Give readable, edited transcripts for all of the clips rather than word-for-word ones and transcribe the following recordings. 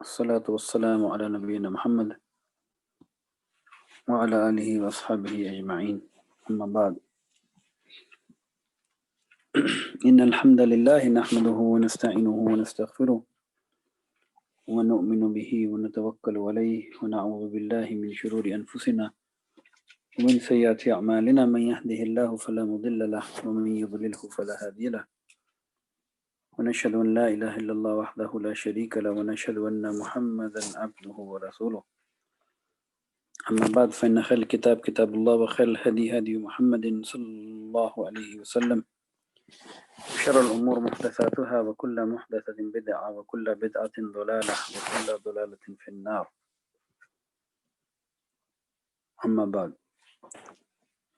الصلاة والسلام على نبينا محمد وعلى آله وأصحابه أجمعين أما بعد إن الحمد لله نحمده ونستعينه ونستغفره ونؤمن به ونتوكل عليه ونعوذ بالله من شرور أنفسنا ومن سيئات أعمالنا من يهده الله فلا مضل له ومن يضلله فلا هادي له ونشهد أن لا إله إلا الله وحده لا شريك له ونشهد أن محمدا عبده ورسوله أما بعد فإن خير الكتاب كتاب الله وخير الهدي هدي محمد صلى الله عليه وسلم شر الأمور محدثاتها وكل محدثة بدعة وكل بدعة ضلالة وكل ضلالة في النار أما بعد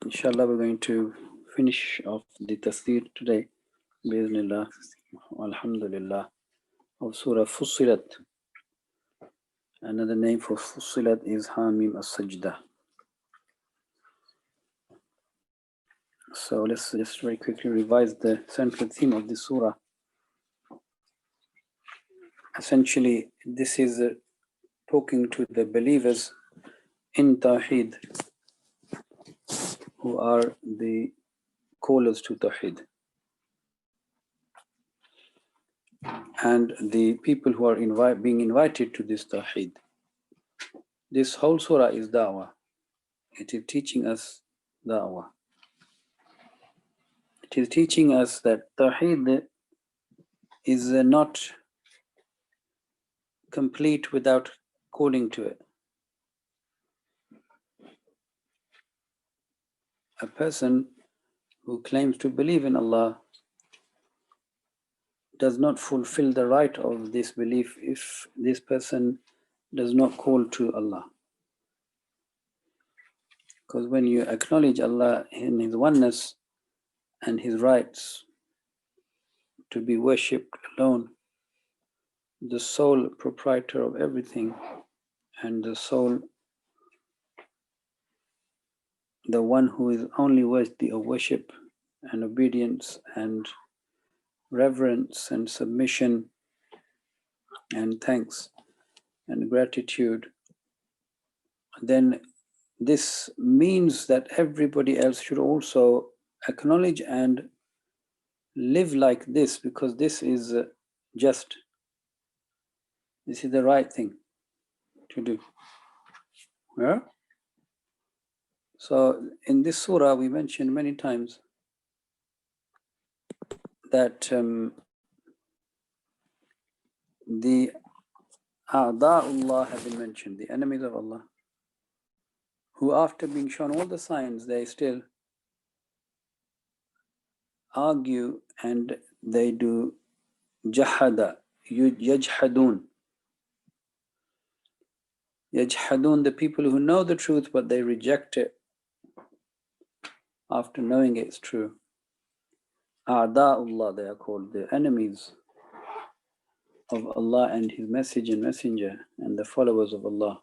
Inshallah we're going to finish off the tafsir today بإذن Alhamdulillah of Surah Fussilat. Another name for Fussilat is Hamim as-Sajdah. So let's just very quickly revise the central theme of this surah. Essentially, this is talking to the believers in Tawheed who are the callers to Tawheed. And the people who are being invited to this Tawheed. This whole surah is da'wah. It is teaching us da'wah. It is teaching us that Tawheed is not complete without calling to it. A person who claims to believe in Allah does not fulfill the right of this belief if this person does not call to Allah. Because when you acknowledge Allah in His oneness and His rights to be worshipped alone, the sole proprietor of everything and the one who is only worthy of worship and obedience and reverence and submission and thanks and gratitude, then this means that everybody else should also acknowledge and live like this, because this is just. This is the right thing to do. Yeah? So in this surah we mentioned many times that the A'da'ullah have been mentioned, the enemies of Allah, who after being shown all the signs, they still argue and they do jahada, yajhadun. Yajhadun, the people who know the truth but they reject it after knowing it's true. A'da'ullah, they are called, the enemies of Allah and His message and messenger and the followers of Allah.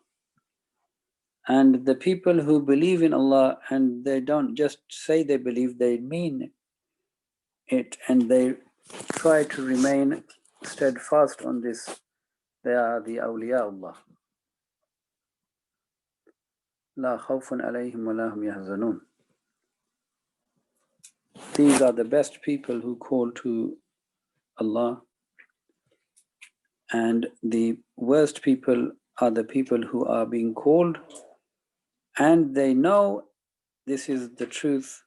And the people who believe in Allah and they don't just say they believe, they mean it and they try to remain steadfast on this, they are the awliya Allah. La khawfun alayhim wa la hum yahzanun. These are the best people who call to Allah, and the worst people are the people who are being called and they know this is the truth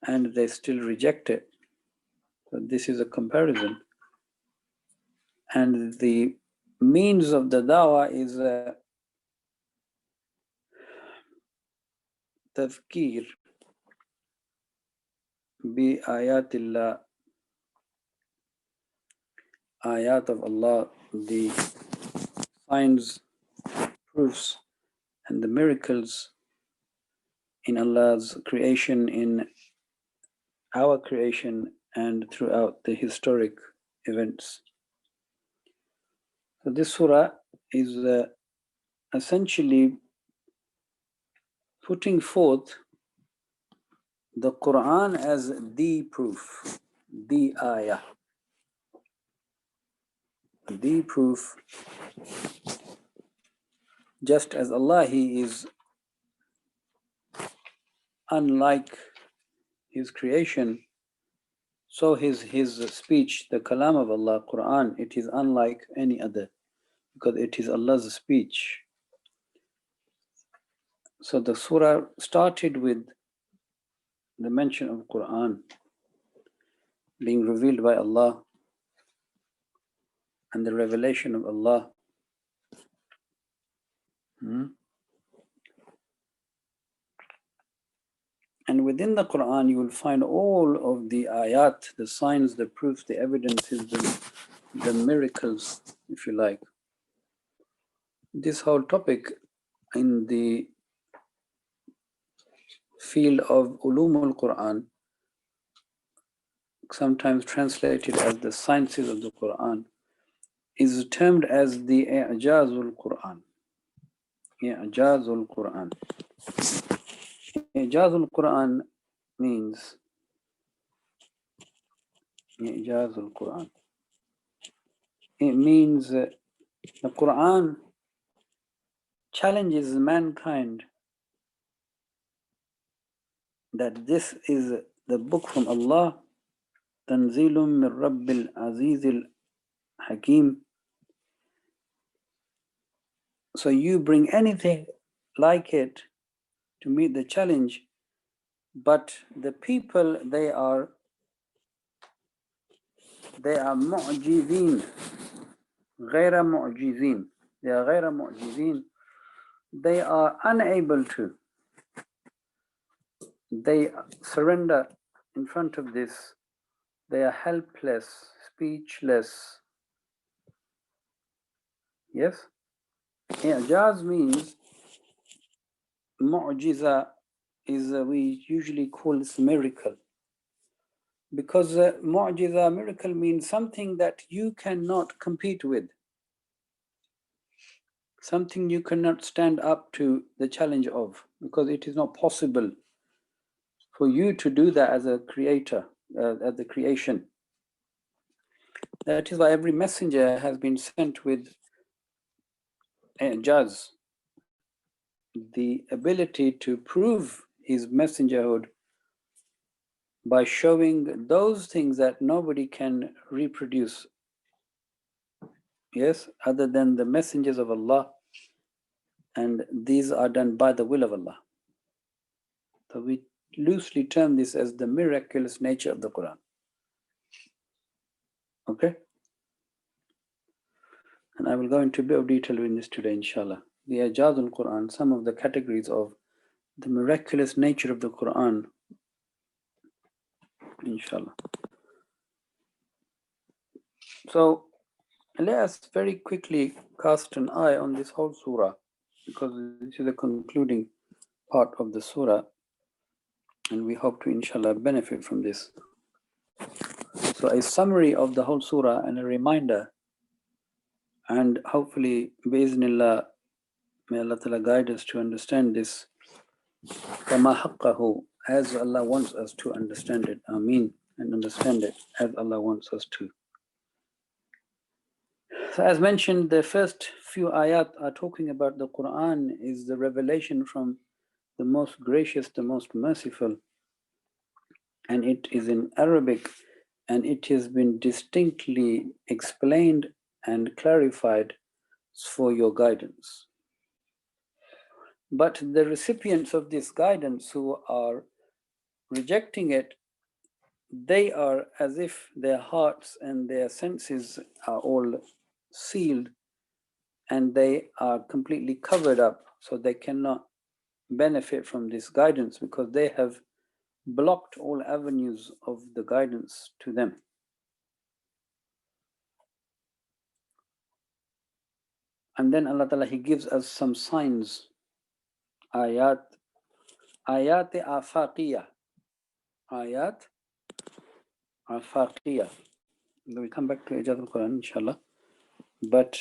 and they still reject it. So this is a comparison. And the means of the dawah is tafkir bi ayatillah, ayat of Allah, the signs, proofs, and the miracles in Allah's creation, in our creation, and throughout the historic events. So this surah is essentially putting forth the Quran as the proof, the ayah. the proof. Just as Allah, He is unlike His creation, so His speech, the Kalam of Allah, Quran, it is unlike any other, because it is Allah's speech. So the surah started with the mention of Quran being revealed by Allah and the revelation of Allah. And within the Quran, you will find all of the ayat, the signs, the proofs, the evidences, the miracles, if you like. This whole topic in the field of ulumul Quran, sometimes translated as the sciences of the Quran, is termed as the I'jazul Quran. I'jazul Quran. I'jazul Quran means I'jazul Quran. It means the Quran challenges mankind that this is the book from Allah, Tanzilum min Rabbil Azizil Hakim. So you bring anything like it to meet the challenge, but the people, they are mu'jizeen, ghayra mu'jizeen. They are ghayra mu'jizeen. They are unable to. They surrender in front of this. They are helpless, speechless. Yes? I'jaz means, mu'jiza is, we usually call this miracle. Because mu'jiza, miracle, means something that you cannot compete with. Something you cannot stand up to the challenge of, because it is not possible for you to do that as a creator, as the creation. That is why every messenger has been sent with i'jaz, the ability to prove his messengerhood by showing those things that nobody can reproduce. Yes, other than the messengers of Allah, and these are done by the will of Allah. So we loosely term this as the miraculous nature of the Quran. Okay? And I will go into a bit of detail in this today, inshallah. The I'jazul Quran, some of the categories of the miraculous nature of the Quran, inshallah. So let us very quickly cast an eye on this whole surah, because this is the concluding part of the surah, and we hope to, inshallah, benefit from this. So a summary of the whole surah and a reminder, and hopefully, bi'iznillah, may Allah Ta'ala guide us to understand this kama haqqahu, as Allah wants us to understand it. Ameen. And understand it as Allah wants us to. So as mentioned, the first few ayat are talking about the Quran is the revelation from the most gracious, the most merciful. And it is in Arabic, and it has been distinctly explained and clarified for your guidance. But the recipients of this guidance who are rejecting it, they are as if their hearts and their senses are all sealed and they are completely covered up, so they cannot benefit from this guidance because they have blocked all avenues of the guidance to them. And then Allah Ta'ala, He gives us some signs, ayat afaqiyah. Ayat afaqiyah. We come back to Ijaz al-Quran, inshallah. But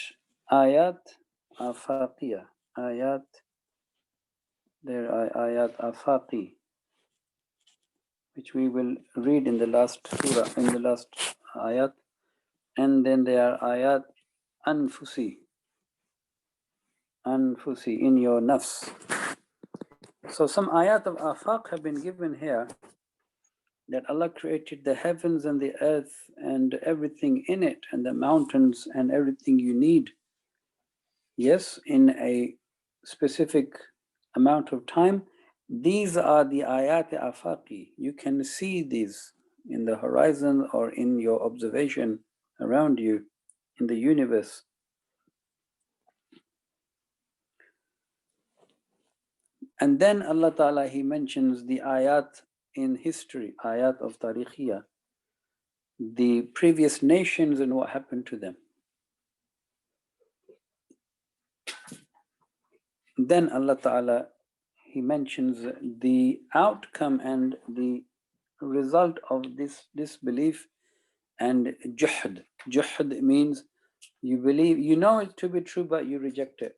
ayat afaqiyah, ayat, there are ayat afaqi, which we will read in the last surah, in the last ayat. And then there are ayat Anfusi, in your nafs. So some ayat of afaq have been given here, that Allah created the heavens and the earth and everything in it, and the mountains and everything you need. Yes, in a specific amount of time. These are the ayat afaqi. You can see these in the horizon or in your observation around you in the universe. And then Allah Ta'ala, He mentions the ayat in history, ayat of tarikhiyah, the previous nations and what happened to them. Then Allah Ta'ala, He mentions the outcome and the result of this disbelief and juhd. Juhd means you believe, you know it to be true, but you reject it.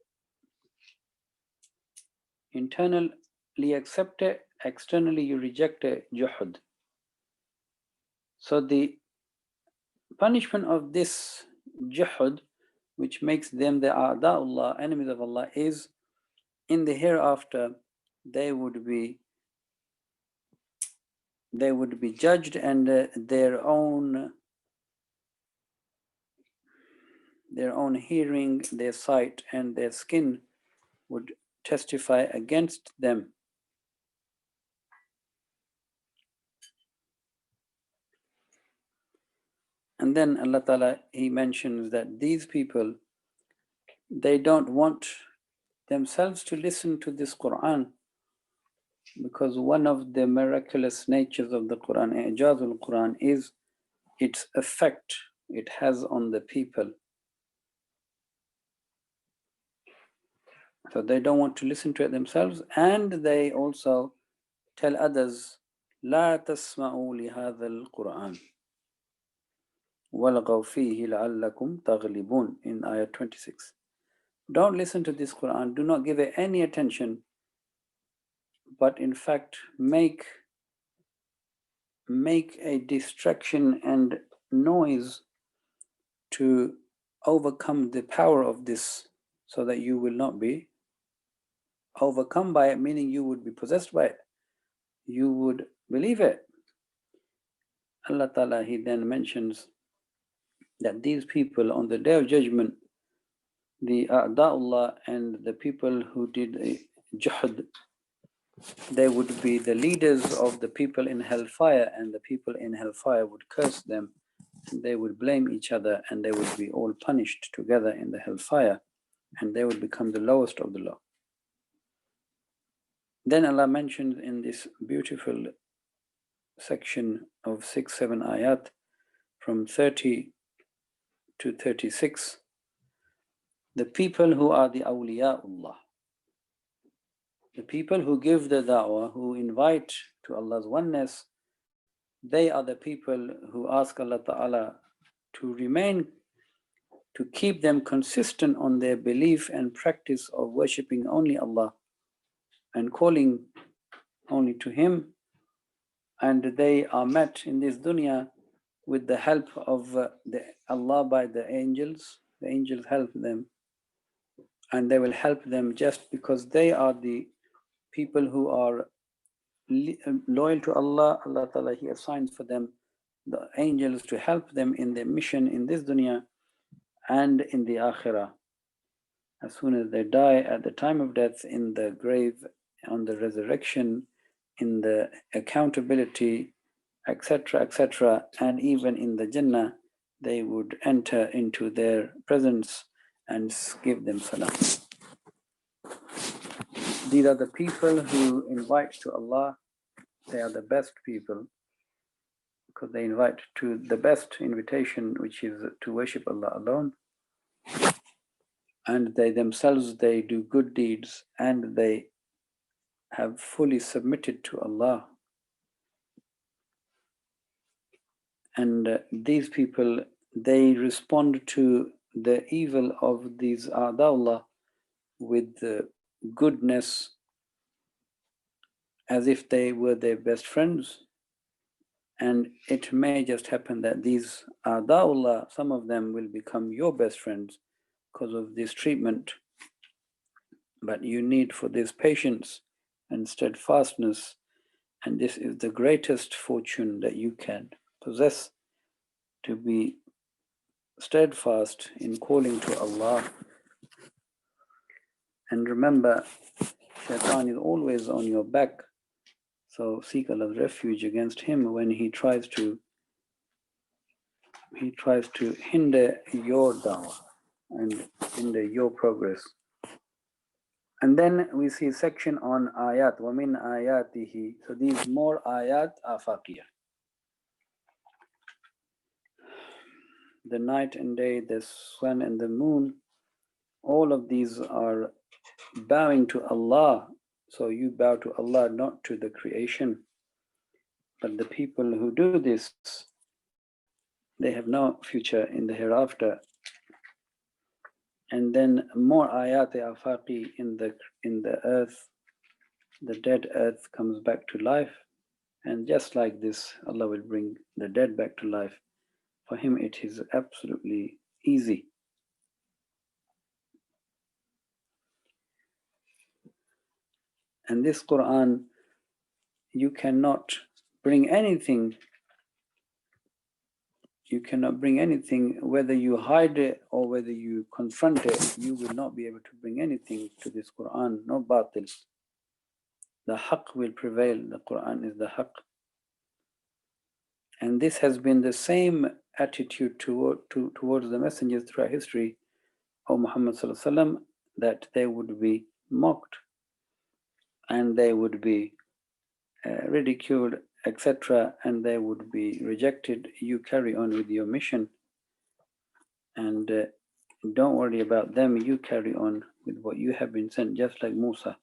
Internally accept it, externally you reject it, juhd. So the punishment of this juhd, which makes them the a'da'ullah, enemies of Allah, is in the hereafter they would be judged, and their own hearing, their sight, and their skin would testify against them. And then Allah Ta'ala, He mentions that these people, they don't want themselves to listen to this Quran, because one of the miraculous natures of the Quran, Ijazul Quran, is its effect it has on the people. So they don't want to listen to it themselves, and they also tell others, لا تسمعوا لهذا القرآن وَالْغَوْا فِيهِ لَعَلَّكُمْ تَغْلِبُونَ in ayah 26. Don't listen to this Quran, do not give it any attention, but in fact make a distraction and noise to overcome the power of this, so that you will not be overcome by it, meaning you would be possessed by it, you would believe it. Allah Ta'ala, He then mentions that these people on the Day of Judgment, the A'da'ullah and the people who did juhd, they would be the leaders of the people in hellfire, and the people in hellfire would curse them, and they would blame each other, and they would be all punished together in the hellfire, and they would become the lowest of the low. Then Allah mentions in this beautiful section of 6-7 ayat from 30 to 36, the people who are the awliyaullah, the people who give the da'wah, who invite to Allah's oneness, they are the people who ask Allah Ta'ala to keep them consistent on their belief and practice of worshipping only Allah and calling only to Him. And they are met in this dunya with the help of Allah by the angels. The angels help them, and they will help them just because they are the people who are loyal to Allah. Allah Ta'ala, He assigns for them the angels to help them in their mission in this dunya and in the akhirah. As soon as they die, at the time of death, in the grave, on the resurrection, in the accountability, etc., etc., and even in the Jannah, they would enter into their presence and give them salam. These are the people who invite to Allah. They are the best people, because they invite to the best invitation, which is to worship Allah alone. And they themselves, they do good deeds, and they have fully submitted to Allah. And these people, they respond to the evil of these a'da'ullah with goodness, as if they were their best friends. And it may just happen that these a'da'ullah, some of them will become your best friends, because of this treatment, but you need for this patience and steadfastness, and this is the greatest fortune that you can possess, to be steadfast in calling to Allah. And remember, Shaitan is always on your back, so seek Allah's refuge against him when he tries to hinder your dawah and hinder your progress. And then we see a section on ayat, وَمِنْ آيَاتِهِ. So these more ayat afaqiyah. The night and day, the sun and the moon, all of these are bowing to Allah. So you bow to Allah, not to the creation. But the people who do this, they have no future in the hereafter. And then more ayat afaqi in the earth. The dead earth comes back to life, and just like this, Allah will bring the dead back to life. For him, it is absolutely easy. And this Quran, you cannot bring anything. You cannot bring anything, whether you hide it or whether you confront it, you will not be able to bring anything to this Quran, no batil. The haqq will prevail, the Quran is the haqq. And this has been the same attitude towards the messengers throughout history of Muhammad Sallallahu Alaihi Wasallam, that they would be mocked and they would be ridiculed, etc., and they would be rejected. You carry on with your mission and don't worry about them. You carry on with what you have been sent, just like Musa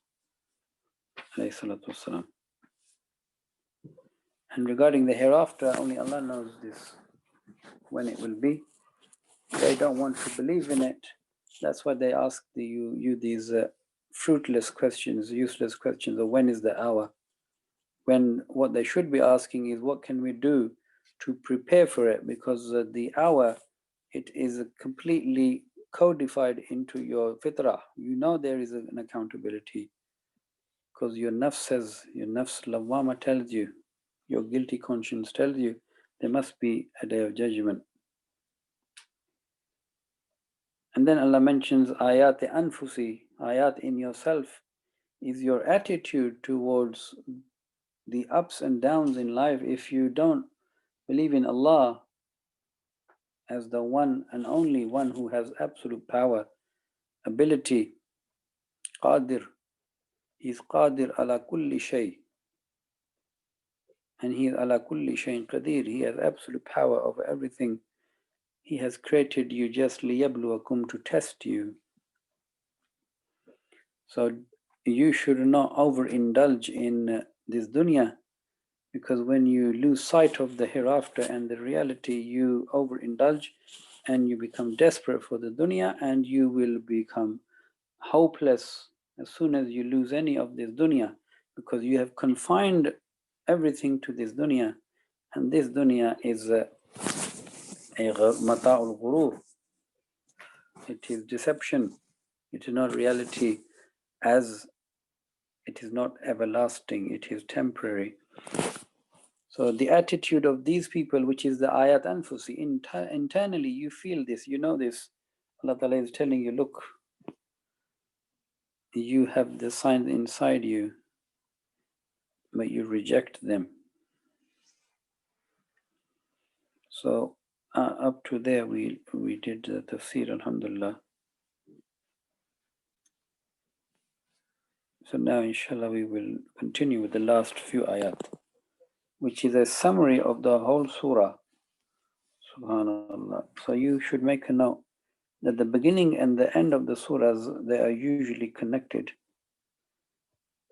alayhi salatu wasalam. And regarding the hereafter, only Allah knows this, when it will be. They don't want to believe in it. That's why they ask you these fruitless questions, useless questions of when is the hour. When what they should be asking is what can we do to prepare for it, because the hour, it is completely codified into your fitrah. You know there is an accountability, because your nafs says, your nafs lawwama tells you, your guilty conscience tells you there must be a day of judgment. And then Allah mentions ayat anfusi, ayat in yourself, is your attitude towards the ups and downs in life. If you don't believe in Allah as the one and only one who has absolute power, ability, qadir, is qadir ala kulli shay, and he is ala kulli shayin qadir, he has absolute power over everything. He has created you just liyabluwakum, to test you. So you should not overindulge in this dunya, because when you lose sight of the hereafter and the reality, you overindulge and you become desperate for the dunya, and you will become hopeless as soon as you lose any of this dunya, because you have confined everything to this dunya, and this dunya is a mata'ul ghurur. It is deception. It is not reality, as it is not everlasting, it is temporary. So the attitude of these people, which is the ayat anfusi, internally you feel this, you know this. Allah Ta'ala is telling you, look, you have the signs inside you, but you reject them. So up to there we did the tafsir, alhamdulillah. So now inshallah we will continue with the last few ayat, which is a summary of the whole surah. Subhanallah. So you should make a note that the beginning and the end of the surahs, they are usually connected.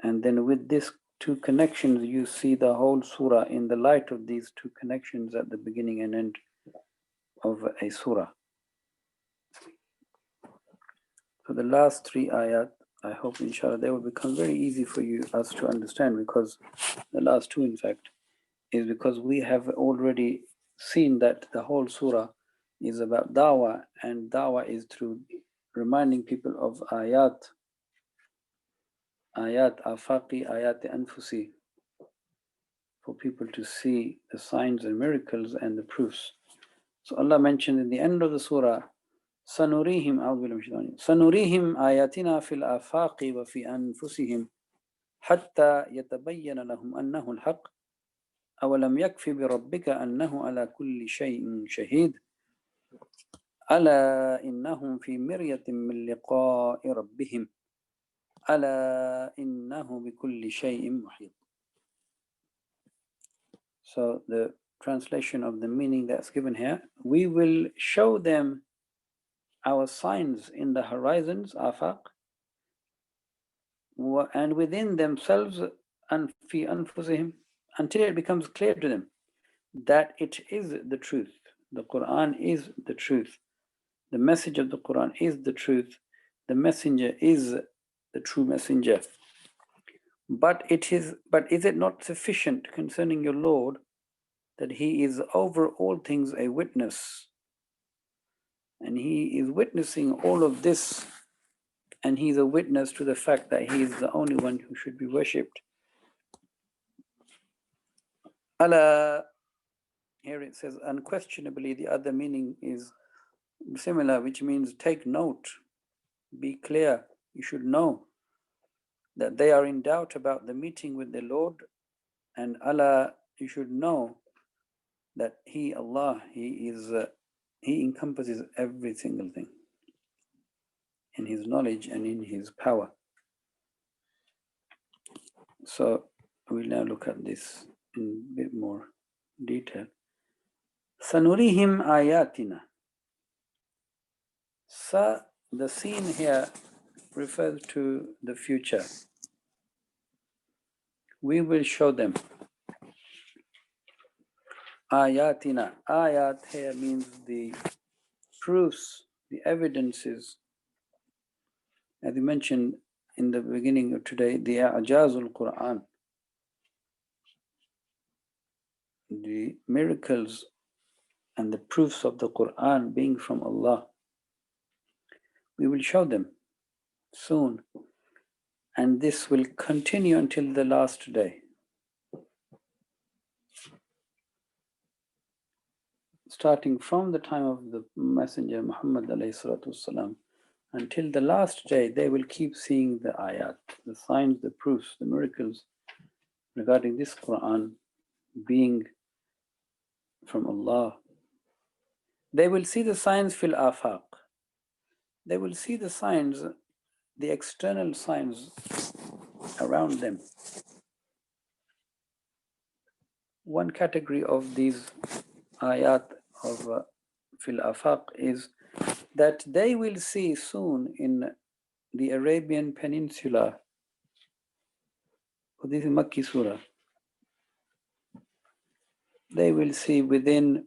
And then with these two connections, you see the whole surah in the light of these two connections at the beginning and end of a surah. So the last three ayat, I hope inshallah they will become very easy for us to understand, because the last two, in fact, is because we have already seen that the whole surah is about dawah, and dawah is through reminding people of ayat afaqi, ayat anfusi, for people to see the signs and miracles and the proofs. So Allah mentioned in the end of the surah, سنريهم سنريهم آياتنا في الآفاق وفي أنفسهم حتى يتبين لهم أنه الحق أولم يكف بربك أنه على كل شيء شهيد ألا إنهم في مرية من لقاء ربهم ألا إنه بكل شيء محيط. So the translation of the meaning that's given here, we will show them our signs in the horizons, afaq, and within themselves, fi anfusihim, until it becomes clear to them that it is the truth. The Quran is the truth. The message of the Quran is the truth. The messenger is the true messenger. But is it not sufficient concerning your Lord that He is over all things a witness? And He is witnessing all of this, and He is a witness to the fact that He is the only one who should be worshipped. Allah, here it says, unquestionably, the other meaning is similar, which means take note, be clear, you should know that they are in doubt about the meeting with the Lord, and Allah, you should know that He, Allah, He encompasses every single thing in His knowledge and in His power. So we'll now look at this in a bit more detail. Sanurihim ayatina. The scene here refers to the future. We will show them. Ayatina. Ayat here means the proofs, the evidences. As we mentioned in the beginning of today, the A'jazul Quran, the miracles and the proofs of the Quran being from Allah. We will show them soon, and this will continue until the last day. Starting from the time of the Messenger Muhammad والسلام, until the last day, they will keep seeing the ayat, the signs, the proofs, the miracles regarding this Quran being from Allah. They will see the signs fil afaq. They will see the signs, the external signs around them. One category of these ayat of fil afaq is that they will see soon in the Arabian Peninsula. This is Makki Surah. They will see within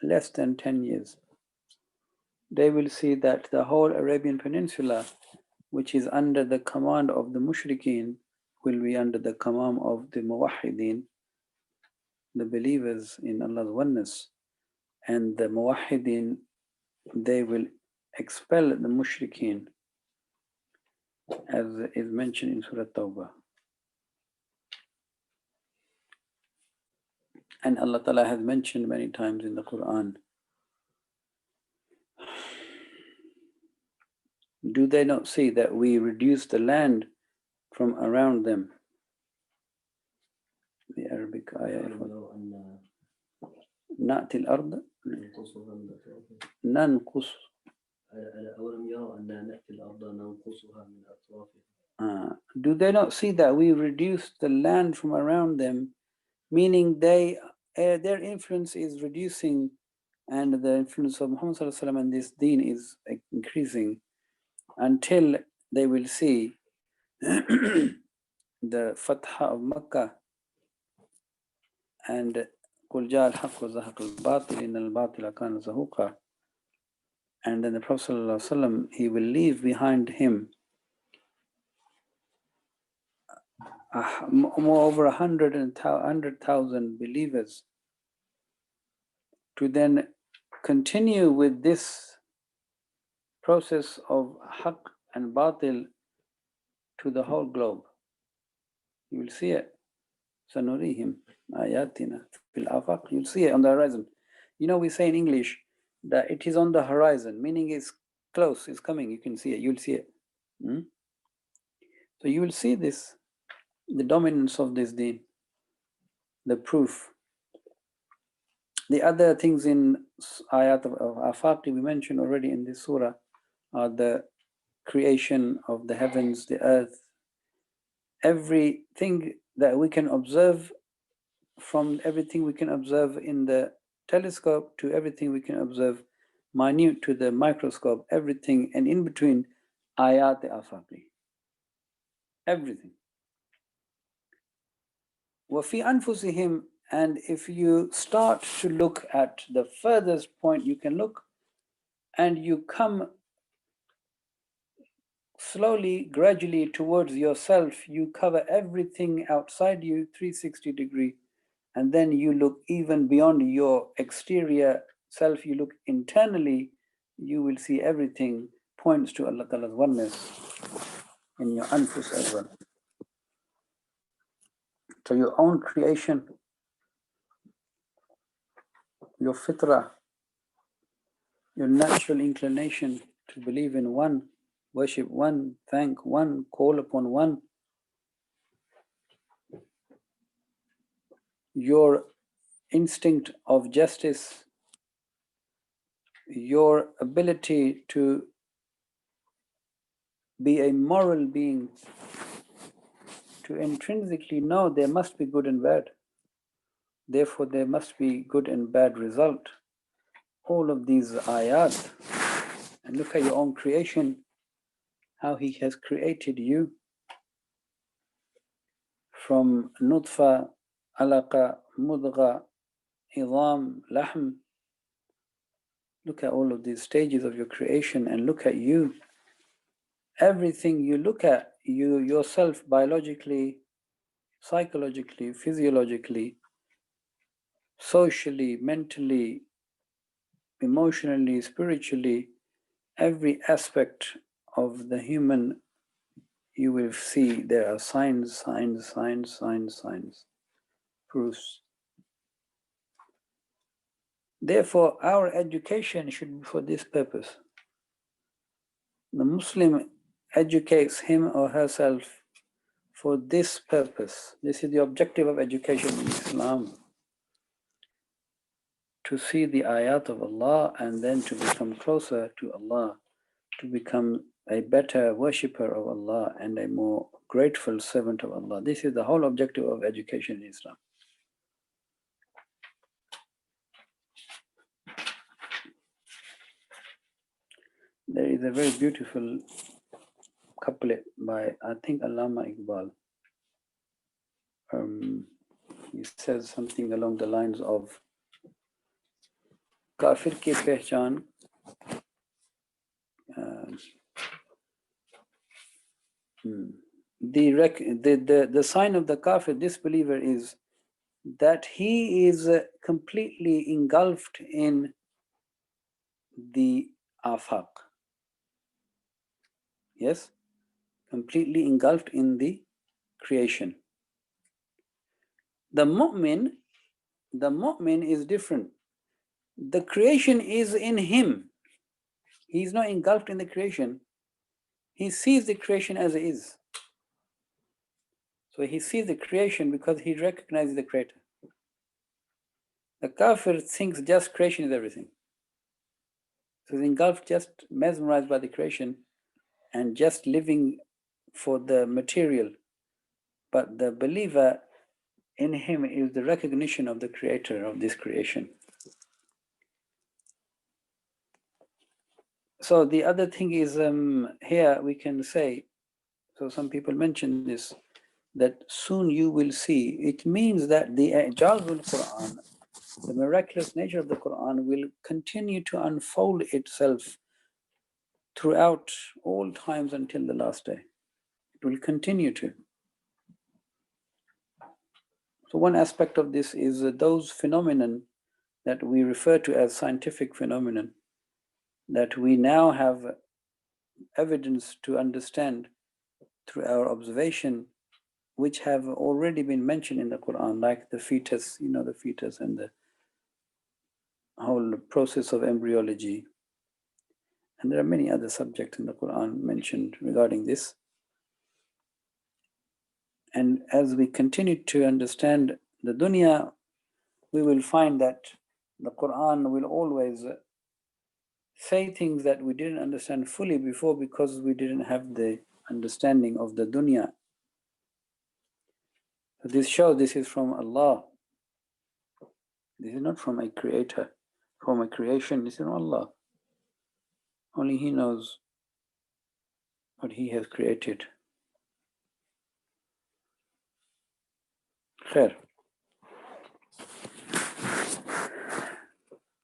less than 10 years. They will see that the whole Arabian Peninsula, which is under the command of the Mushrikeen, will be under the command of the Muwahhideen, the believers in Allah's oneness. And the Muwahhideen, they will expel the Mushrikeen, as is mentioned in Surah Tawbah. And Allah Ta'ala has mentioned many times in the Quran, do they not see that we reduce the land from around them? The Arabic ayah. نأتي الأرض ننقص. Do they not see that we reduce the land from around them, meaning their influence is reducing, and the influence of Muhammad ﷺ and this deen is increasing, until they will see the Fatha of Makkah and قُلْ جَاءَ الْحَقُّ وَزَهَقَ الْبَاطِلُ إِنَّ الْبَاطِلَ كَانَ زَهُوقًا. And then the Prophet ﷺ, he will leave behind him over 100,000 believers to then continue with this process of haqq and batil to the whole globe. You will see it. Sanurihim ayatina fil afaq. You'll see it on the horizon. You know, we say in English that it is on the horizon, meaning it's close, it's coming, you can see it, you'll see it. So you will see this, the dominance of this deen, the proof. The other things in ayat of afaqi we mentioned already in this surah are the creation of the heavens, the earth, everything that we can observe, from everything we can observe in the telescope to everything we can observe minute to the microscope, everything, and in between ayat afaqi, everything. وَفِي أَنفُسِهِمْ, and if you start to look at the furthest point you can look, and you come slowly, gradually towards yourself, you cover everything outside you 360 degree, and then you look even beyond your exterior self, you look internally, you will see everything points to Allah Ta'ala's oneness in your anfus as well. So your own creation, your fitrah, your natural inclination to believe in one, worship one, thank one, call upon one, your instinct of justice, your ability to be a moral being, to intrinsically know there must be good and bad, therefore there must be good and bad result. All of these ayat, and look at your own creation, how He has created you from nutfa, alaqa, mudgha, idam, lahm. Look at all of these stages of your creation and look at you. Everything you look at, you yourself biologically, psychologically, physiologically, socially, mentally, emotionally, spiritually, every aspect of the human, you will see there are signs, proofs. Therefore, our education should be for this purpose. The Muslim educates him or herself for this purpose. This is the objective of education in Islam. To see the ayat of Allah and then to become closer to Allah, to become a better worshipper of Allah and a more grateful servant of Allah. This is the whole objective of education in Islam. There is a very beautiful couplet by, I think, Allama Iqbal. He says something along the lines of Kafir ki pehchan, the sign of the kafir, disbeliever, is that he is completely engulfed in the afaq. Yes? Completely engulfed in the creation. The mu'min is different. The creation is in him. He is not engulfed in the creation. He sees the creation as it is. So he sees the creation because he recognizes the creator. The kafir thinks just creation is everything. So he's engulfed, just mesmerized by the creation and just living for the material. But the believer in him is the recognition of the creator of this creation. So the other thing is, here we can say, so some people mention this, that soon you will see. It means that the Ijazul Quran, the miraculous nature of the Quran, will continue to unfold itself throughout all times until the last day. It will continue to. So one aspect of this is those phenomenon that we refer to as scientific phenomenon, that we now have evidence to understand through our observation, which have already been mentioned in the Quran, like the fetus, the fetus and the whole process of embryology. And there are many other subjects in the Quran mentioned regarding this. And as we continue to understand the dunya, we will find that the Quran will always say things that we didn't understand fully before because we didn't have the understanding of the dunya. So this shows this is from Allah. This is not from a creator, from a creation. This is from Allah. Only He knows what He has created. Khair.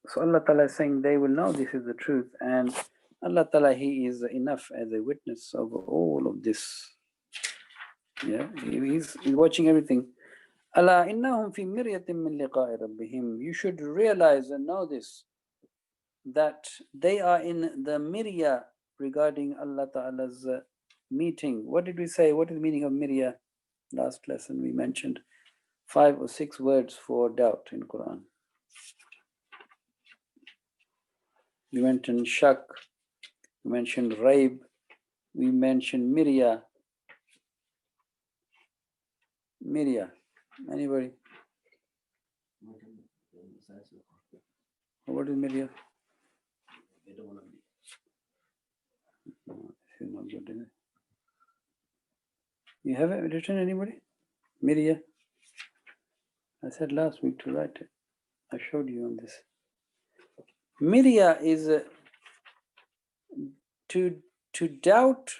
So Allah Ta'ala is saying they will know this is the truth, and Allah Ta'ala, He is enough as a witness of all of this. Yeah, He's watching everything. Allah innahum fi miryatin min liqa'i rabbihim. You should realize and know this, that they are in the mirya regarding Allah Ta'ala's meeting. What did we say? What is the meaning of mirya? Last lesson we mentioned 5 or 6 words for doubt in Quran. We mentioned shak, we mentioned raib, we mentioned mirya. Mirya. Anybody? What is mirya? No, this is not good, is it? You have it written, anybody? Mirya? I said last week to write it. I showed you on this. Mirya is to doubt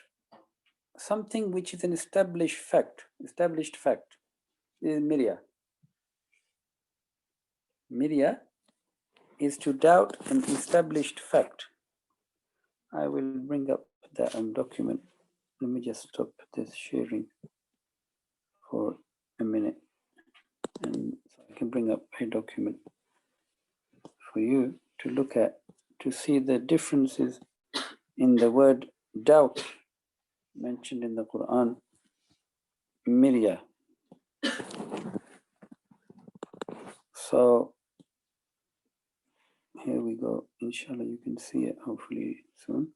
something which is an established fact. Established fact is mirya. Mirya is to doubt an established fact. I will bring up that document. Let me just stop this sharing for a minute, and so I can bring up a document for you to look at, to see the differences in the word doubt mentioned in the Quran. Mirya. So here we go. Inshallah, you can see it hopefully soon.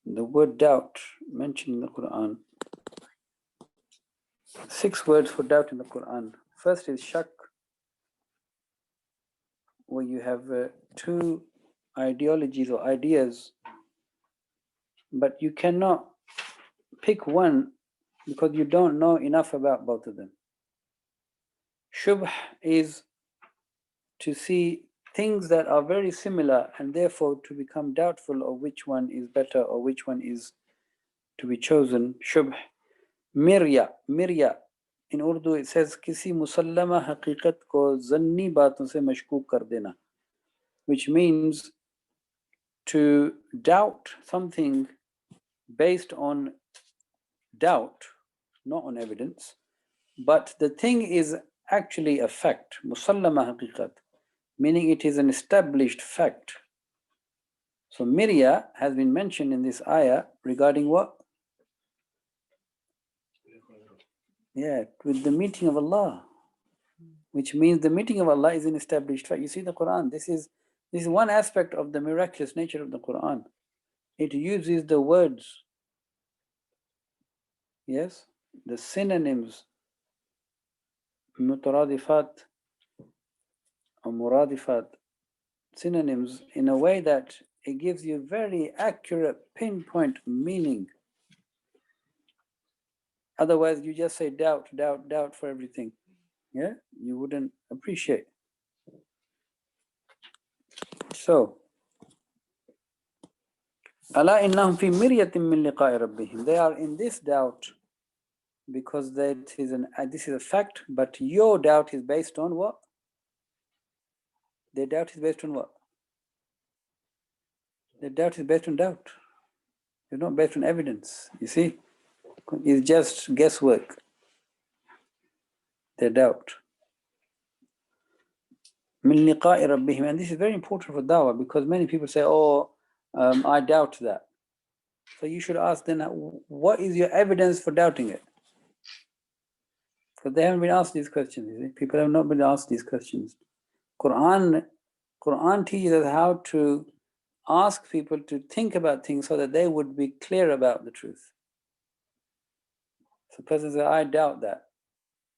The word doubt mentioned in the Quran. 6 words for doubt in the Quran. First is shak, where you have 2 ideologies or ideas, but you cannot pick one because you don't know enough about both of them. Shubh is to see things that are very similar and therefore to become doubtful of which one is better or which one is to be chosen. Shubh. Mirya. Mirya. In Urdu it says kisi musallama haqiqat ko zanni baaton se mashkook kar dena, which means to doubt something based on doubt, not on evidence, but the thing is actually a fact. Musallama haqiqat, meaning it is an established fact. So mirya has been mentioned in this ayah regarding what? Yeah, with the meeting of Allah, which means the meeting of Allah is an established fact. You see the Quran, this is one aspect of the miraculous nature of the Quran. It uses the words, yes, the synonyms, mutaradifat or muradifat, synonyms, in a way that it gives you very accurate pinpoint meaning. Otherwise you just say doubt, doubt, doubt for everything. Yeah, you wouldn't appreciate. So Ala innahum fi miryatin min liqa'i rabbihim. They are in this doubt because this is a fact, but your doubt is based on what? Their doubt is based on what? Their doubt is based on doubt. It's not based on evidence. You see? It's just guesswork. Their doubt. Min liqa'i rabbihim. And this is very important for dawah because many people say, I doubt that. So you should ask then, what is your evidence for doubting it? Because they haven't been asked these questions. You see? People have not been asked these questions. Quran teaches us how to ask people to think about things so that they would be clear about the truth. So person says, I doubt that.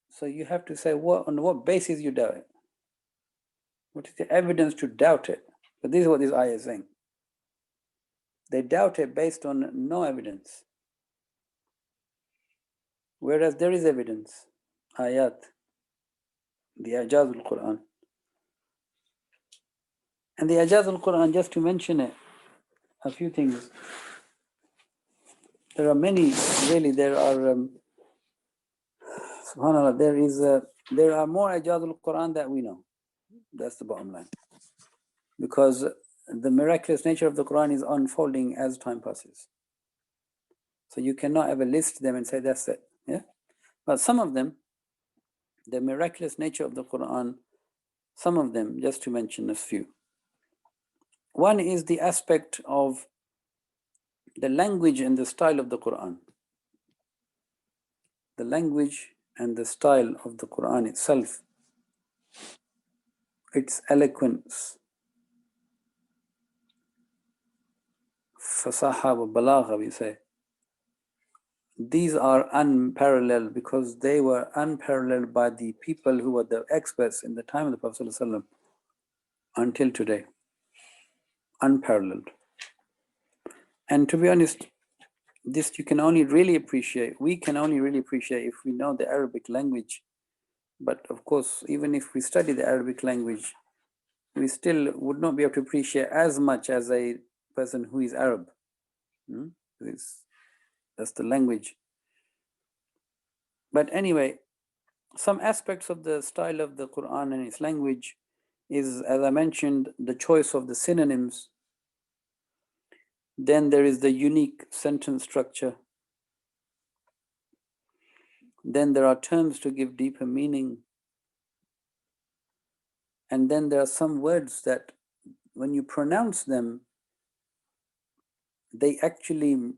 So you have to say, on what basis you doubt it? What is the evidence to doubt it? But this is what this ayah is saying. They doubt it based on no evidence. Whereas there is evidence. Ayat, the Ijaz al-Quran. And the Ijaz al-Quran, just to mention it, a few things. There are many, really, there are, subhanAllah, there are more Ijaz al-Quran that we know. That's the bottom line. Because the miraculous nature of the Quran is unfolding as time passes. So you cannot ever list them and say that's it. Yeah. But some of them, the miraculous nature of the Quran, some of them, just to mention a few. One is the aspect of the language and the style of the Quran. The language and the style of the Quran itself, its eloquence, fasaha wa balagha, we say. These are unparalleled because they were unparalleled by the people who were the experts in the time of the Prophet ﷺ until today. Unparalleled. And to be honest, this you can only really appreciate, we can only really appreciate if we know the Arabic language. But of course, even if we study the Arabic language, we still would not be able to appreciate as much as a person who is Arab. That's the language. But anyway, some aspects of the style of the Quran and its language is, as I mentioned, the choice of the synonyms. Then there is the unique sentence structure. Then there are terms to give deeper meaning. And then there are some words that when you pronounce them, they actually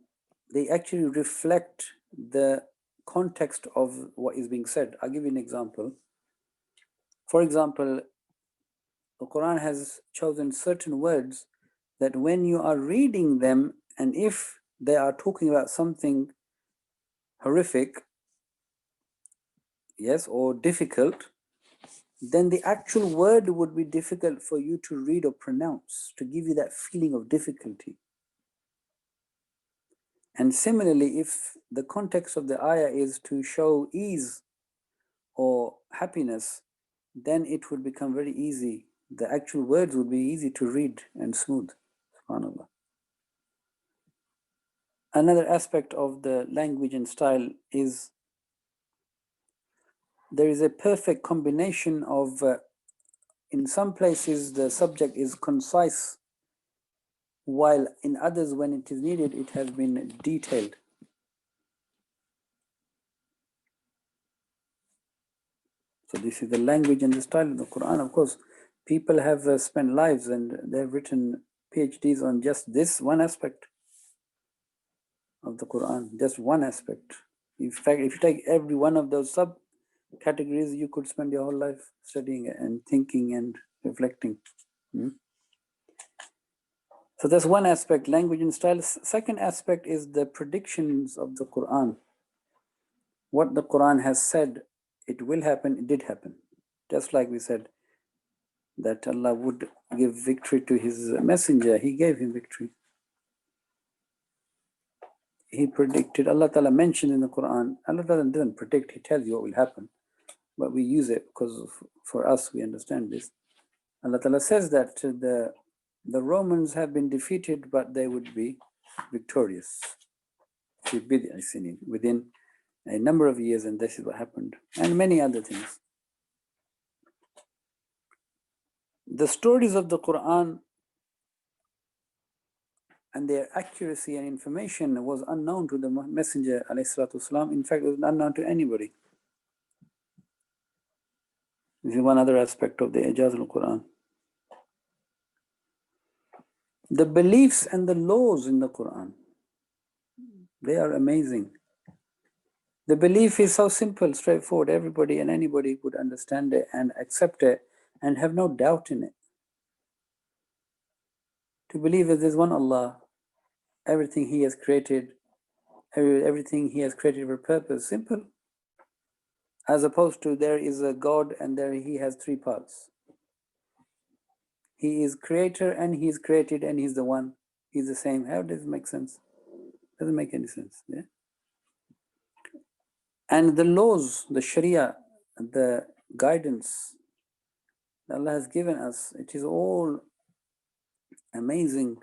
reflect the context of what is being said. I'll give you an example. For example, the Quran has chosen certain words that when you are reading them, and if they are talking about something horrific, yes, or difficult, then the actual word would be difficult for you to read or pronounce, to give you that feeling of difficulty. And similarly, if the context of the ayah is to show ease or happiness, then it would become very easy. The actual words would be easy to read and smooth. SubhanAllah. Another aspect of the language and style is there is a perfect combination of, in some places the subject is concise, while in others when it is needed it has been detailed. So this is the language and the style of the Quran. Of course, people have spent lives and they've written PhDs on just this one aspect of the Quran, just one aspect. In fact, if you take every one of those subcategories, you could spend your whole life studying it and thinking and reflecting. So that's one aspect, language and style. Second aspect is the predictions of the Quran. What the Quran has said, it will happen, it did happen. Just like we said that Allah would give victory to His messenger, He gave him victory. He predicted, Allah Ta'ala mentioned in the Quran, Allah Ta'ala doesn't predict, He tells you what will happen. But we use it because for us, we understand this. Allah Ta'ala says that the Romans have been defeated, but they would be victorious within a number of years, and this is what happened, and many other things. The stories of the Quran and their accuracy and information was unknown to the Messenger ﷺ. In fact, it was unknown to anybody. This is one other aspect of the Ijaz al-Quran. The beliefs and the laws in the Quran. They are amazing. The belief is so simple, straightforward. Everybody and anybody would understand it and accept it and have no doubt in it. To believe that there's one Allah, everything He has created, everything He has created for a purpose, simple. As opposed to there is a God and there He has three parts. He is creator and He is created and He's the one. He's the same. How does it make sense? Doesn't make any sense. Yeah? And the laws, the Sharia, the guidance that Allah has given us, it is all amazing.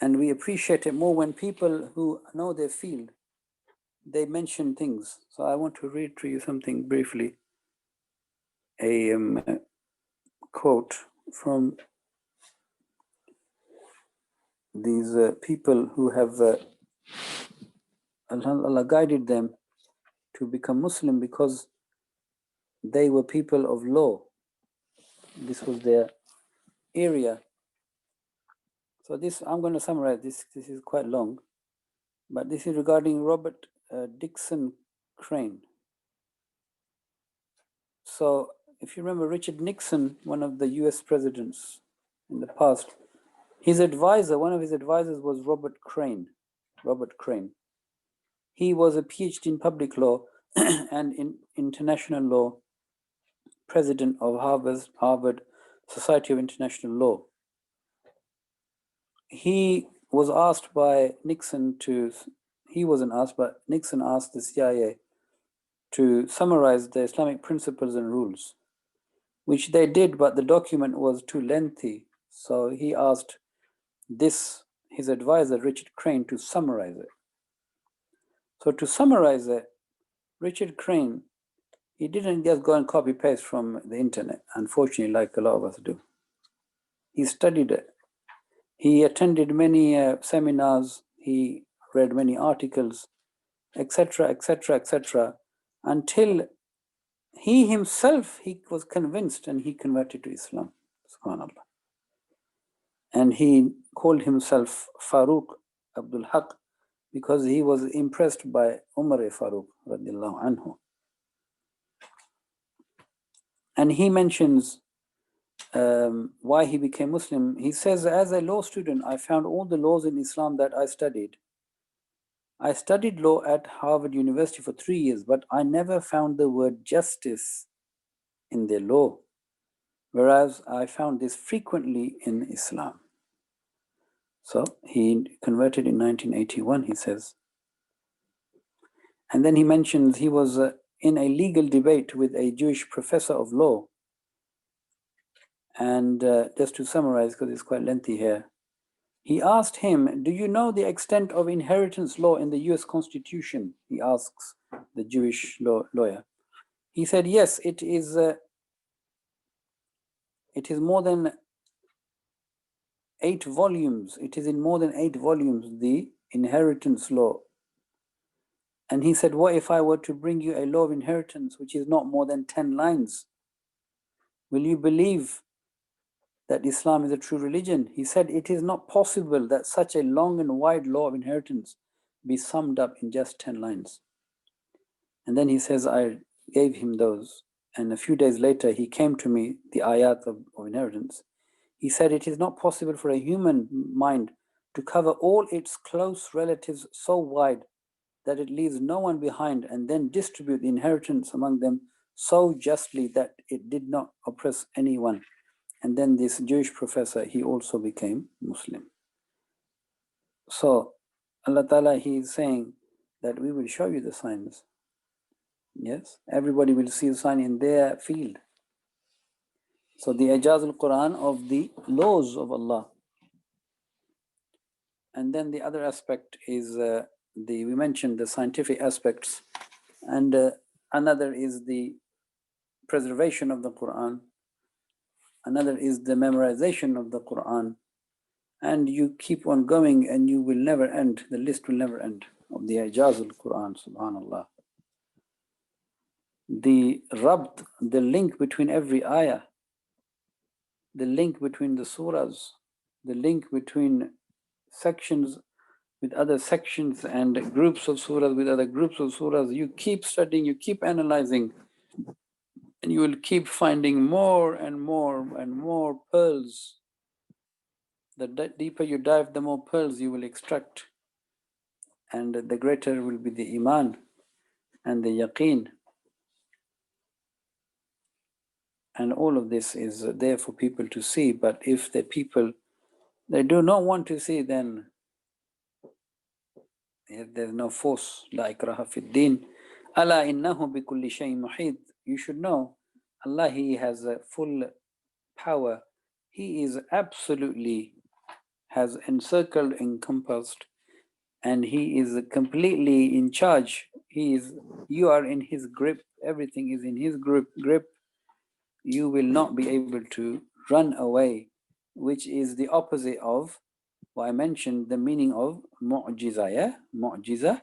And we appreciate it more when people who know their field, they mention things. So I want to read to you something briefly. A quote from these people who have Allah guided them to become Muslim because they were people of law. This was their area. So this, I'm going to summarize this. This is quite long, but this is regarding Robert Dixon Crane. So if you remember Richard Nixon, one of the US presidents in the past, his advisor, one of his advisors was Robert Crane. Robert Crane. He was a PhD in public law and in international law, president of Harvard Society of International Law. He was asked by Nixon to, he wasn't asked, but Nixon asked the CIA to summarize the Islamic principles and rules, which they did, but the document was too lengthy. So he asked his advisor, Richard Crane, to summarize it. So to summarize it, Richard Crane, he didn't just go and copy paste from the internet, unfortunately, like a lot of us do. He studied it. He attended many seminars, he read many articles, etc., etc., etc., until he himself, he was convinced and he converted to Islam, subhanAllah. And he called himself Farooq Abdul Haq because he was impressed by Umar Farooq radiallahu anhu. And he mentions why he became Muslim. He says, as a law student, I found all the laws in Islam that I studied. I studied law at Harvard University for 3 years, but I never found the word justice in their law, whereas I found this frequently in Islam. So he converted in 1981, he says. And then he mentions he was in a legal debate with a Jewish professor of law. And just to summarize, because it's quite lengthy here, he asked him, do you know the extent of inheritance law in the US Constitution? He asks the Jewish lawyer. He said, yes, it is more than 8 volumes. It is in more than 8 volumes, the inheritance law. And he said, what if I were to bring you a law of inheritance which is not more than 10 lines? Will you believe that Islam is a true religion? He said, it is not possible that such a long and wide law of inheritance be summed up in just 10 lines. And then he says, I gave him those. And a few days later, he came to me, the ayat of inheritance. He said, it is not possible for a human mind to cover all its close relatives so wide that it leaves no one behind, and then distribute the inheritance among them so justly that it did not oppress anyone. And then this Jewish professor, he also became Muslim. So Allah Ta'ala, he is saying that we will show you the signs. Yes, everybody will see the sign in their field. So the Ijaz al-Quran of the laws of Allah. And then the other aspect is we mentioned the scientific aspects, and another is the preservation of the Quran, another is the memorization of the Quran, and you keep on going and you will never end, the list will never end of the Ijaz al-Quran, subhanallah. The rabt, the link between every ayah, the link between the surahs, the link between sections with other sections and groups of surahs, with other groups of surahs. You keep studying, you keep analyzing, and you will keep finding more and more and more pearls. The deeper you dive, the more pearls you will extract, and the greater will be the iman and the yaqeen. And all of this is there for people to see. But if the people, they do not want to see, then there's no force. La ikraha fi din. Ala innahu bi kulli shay'in muhit. You should know, Allah, He has a full power. He is absolutely, has encircled, encompassed, and He is completely in charge. You are in His grip. Everything is in His grip. You will not be able to run away, which is the opposite of what I mentioned, the meaning of mu'jiza. Yeah? Mu'jiza.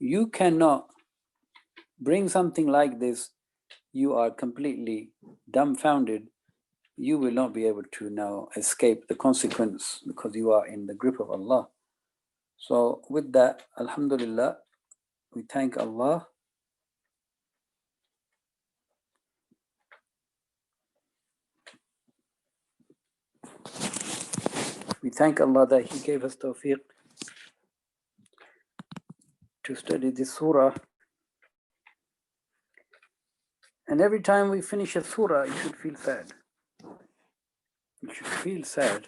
You cannot bring something like this. You are completely dumbfounded. You will not be able to now escape the consequence because you are in the grip of Allah. So with that, alhamdulillah, we thank Allah. We thank Allah that He gave us tawfiq to study this surah. And every time we finish a surah, you should feel sad. You should feel sad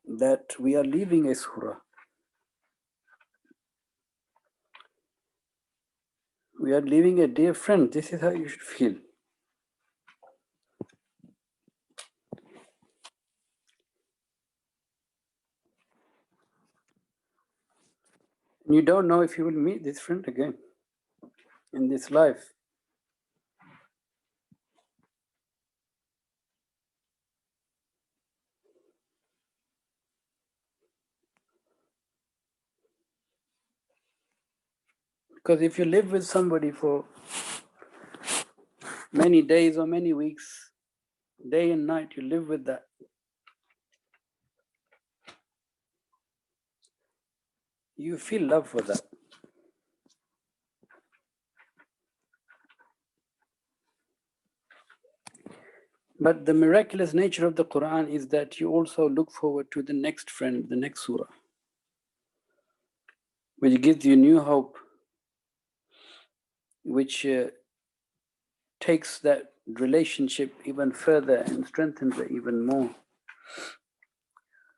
that we are leaving a surah. We are leaving a dear friend. This is how you should feel. You don't know if you will meet this friend again in this life. Because if you live with somebody for many days or many weeks, day and night, you live with that. You feel love for that. But the miraculous nature of the Quran is that you also look forward to the next friend, the next surah, which gives you new hope, which takes that relationship even further and strengthens it even more.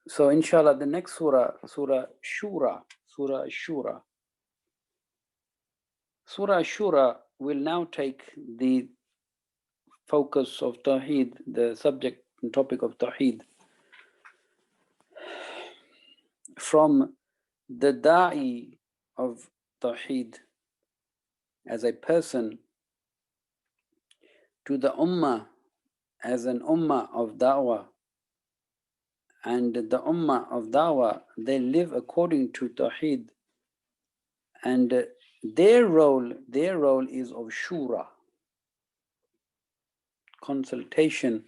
So inshallah, the next surah, Surah Shura, Surah Shura. Surah Shura will now take the focus of Tawheed, the subject and topic of Tawheed, from the Da'i of Tawheed as a person to the Ummah as an Ummah of Da'wah. And the Ummah of Da'wah, they live according to Tawheed, and their role is of Shura, consultation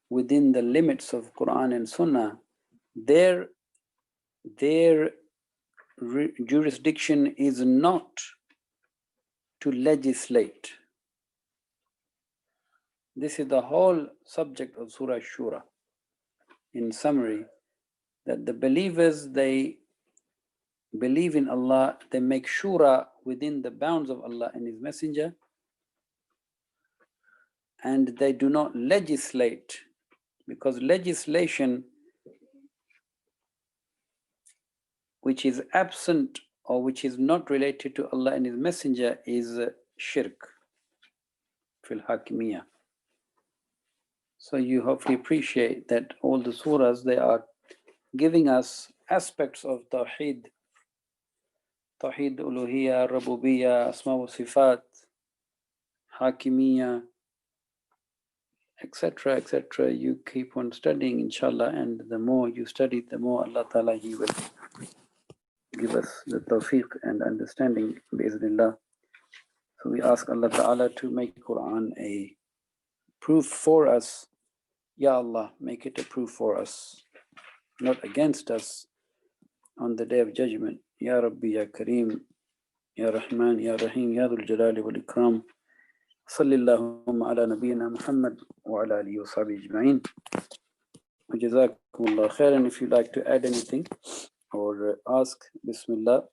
within the limits of Quran and Sunnah. Their jurisdiction is not to legislate. This is the whole subject of Surah Shura. In summary, that the believers, they believe in Allah, they make shura within the bounds of Allah and His Messenger, and they do not legislate, because legislation which is absent or which is not related to Allah and His Messenger is shirk fil hakimiyah. So you hopefully appreciate that all the surahs, they are giving us aspects of Tawheed, Tawheed Uluhiyya, Rububiyyah, Asma wa Sifat, Hakimiyya, etc., etc. You keep on studying, inshallah, and the more you study, the more Allah Ta'ala, He will give us the tawfiq and understanding, bi'idhnillah. So we ask Allah Ta'ala to make Quran a proof for us. Ya Allah, make it a proof for us. not against us on the day of judgment. Ya Rabbi, Ya Kareem, Ya Rahman, Ya Rahim, Ya Dhul Jalali wal Ikram. Sallallahu ala nabiyyina Muhammad wa ala alihi wa sahbihi ajma'in. Jazakumullah khairan. If you like to add anything or ask, Bismillah.